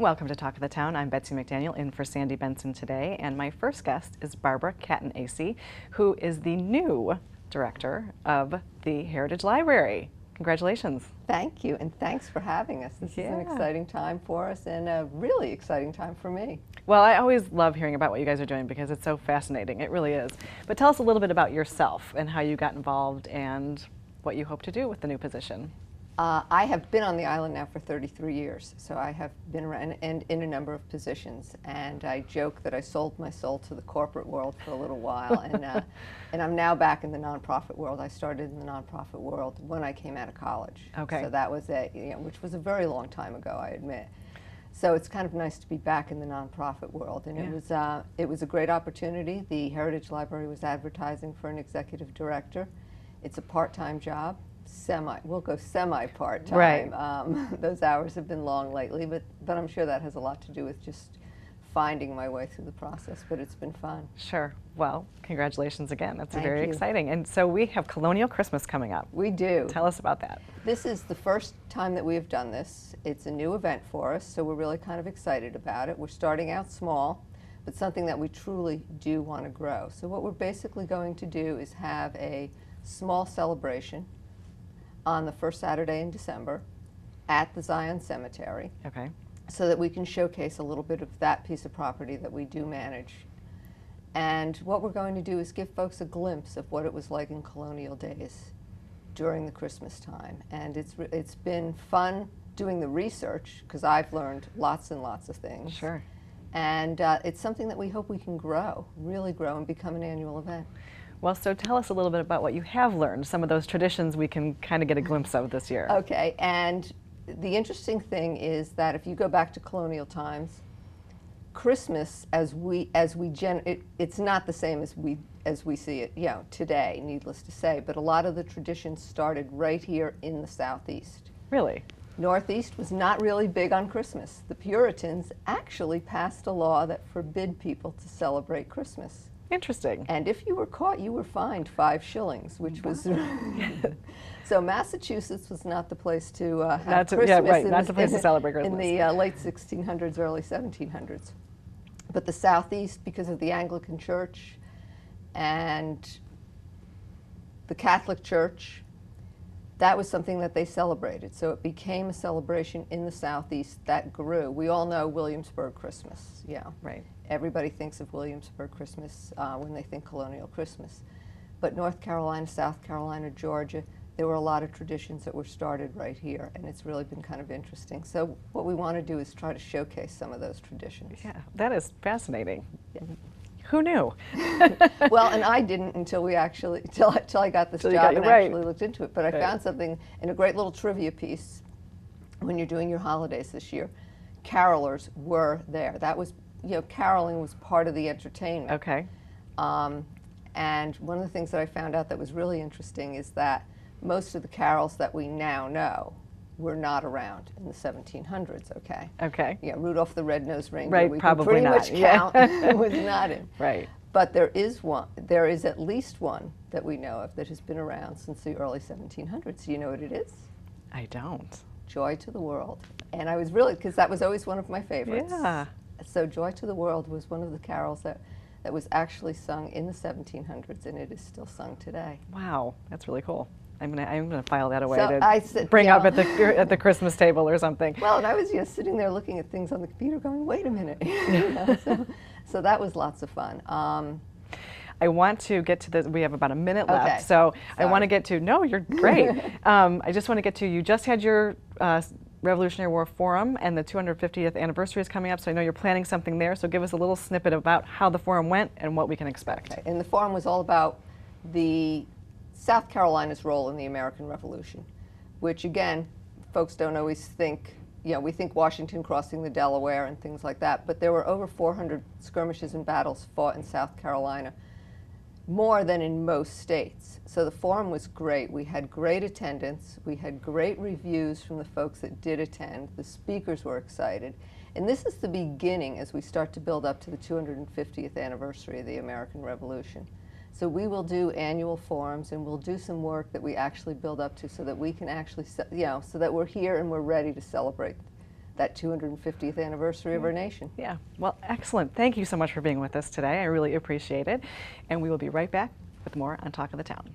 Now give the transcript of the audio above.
Welcome to Talk of the Town. I'm Betsy McDaniel in for Sandy Benson today, and my first guest is Barbara Catenaci, who is the new director of the Heritage Library. Congratulations. Thank you, and thanks for having us. This is an exciting time for us and a really exciting time for me. Well, I always love hearing about what you guys are doing because it's so fascinating. It really is. But tell us a little bit about yourself and how you got involved and what you hope to do with the new position. I have been on the island now for 33 years, so I have been around and in a number of positions. And I joke that I sold my soul to the corporate world for a little while, and I'm now back in the nonprofit world. I started in the nonprofit world when I came out of college. Okay. So that was which was a very long time ago, I admit. So it's kind of nice to be back in the nonprofit world, and it was a great opportunity. The Heritage Library was advertising for an executive director. It's a part-time job. We'll go semi-part-time. Right. Those hours have been long lately, but I'm sure that has a lot to do with just finding my way through the process, but it's been fun. Sure. Well, congratulations again. That's Thank very you. exciting. And so we have Colonial Christmas coming up. We do. Tell us about that. This is the first time that we have done this. It's a new event for us, so we're really kind of excited about it. We're starting out small, but something that we truly do want to grow. So what we're basically going to do is have a small celebration on the first Saturday in December at the Zion Cemetery. Okay. So that we can showcase a little bit of that piece of property that we do manage. And what we're going to do is give folks a glimpse of what it was like in colonial days during the Christmas time. And it's been fun doing the research, because I've learned lots and lots of things. Sure. And it's something that we hope we can grow, really grow, and become an annual event. Well, so tell us a little bit about what you have learned, some of those traditions we can kind of get a glimpse of this year. Okay, and the interesting thing is that if you go back to colonial times, Christmas it's not the same as we see it, today, needless to say, but a lot of the traditions started right here in the Southeast. Really? Northeast was not really big on Christmas. The Puritans actually passed a law that forbid people to celebrate Christmas. Interesting. And if you were caught, you were fined 5 shillings, which was so Massachusetts was not the place to have Christmas. Yeah, right. Not the place to celebrate Christmas. In the late 1600s, early 1700s. But the Southeast, because of the Anglican Church and the Catholic Church, that was something that they celebrated. So it became a celebration in the Southeast that grew. We all know Williamsburg Christmas, Right. Everybody thinks of Williamsburg Christmas when they think colonial Christmas. But North Carolina, South Carolina, Georgia, there were a lot of traditions that were started right here, and it's really been kind of interesting. So what we want to do is try to showcase some of those traditions. Yeah, that is fascinating. Yeah. Who knew? Well, and I didn't until I got this job and actually looked into it. But I found something in a great little trivia piece when you're doing your holidays this year. Carolers were there. That was, caroling was part of the entertainment. Okay. And one of the things that I found out that was really interesting is that most of the carols that we now know were not around in the 1700s, okay? Okay. Yeah, Rudolph the Red-Nosed Reindeer, right, we probably can pretty not. much count, was not in. Right. But there is at least one that we know of that has been around since the early 1700s. Do you know what it is? I don't. Joy to the World. And I was really, because that was always one of my favorites. Yeah. So Joy to the World was one of the carols that was actually sung in the 1700s, and it is still sung today. Wow, that's really cool. I'm gonna file that away to bring up at the Christmas table or something. Well, and I was sitting there looking at things on the computer going, wait a minute. So that was lots of fun. I want to get to this. We have about a minute left, so Sorry. I want to get to. No, you're great. I just want to get to. You just had your Revolutionary War Forum, and the 250th anniversary is coming up. So I know you're planning something there. So give us a little snippet about how the forum went and what we can expect. Okay. And the forum was all about the South Carolina's role in the American Revolution, which again, folks don't always think. We think Washington crossing the Delaware and things like that, but there were over 400 skirmishes and battles fought in South Carolina, more than in most states. So the forum was great. We had great attendance. We had great reviews from the folks that did attend. The speakers were excited. And this is the beginning as we start to build up to the 250th anniversary of the American Revolution. So we will do annual forums, and we'll do some work that we actually build up to so that we can actually, so that we're here and we're ready to celebrate that 250th anniversary of our nation. Yeah, well, excellent. Thank you so much for being with us today. I really appreciate it. And we will be right back with more on Talk of the Town.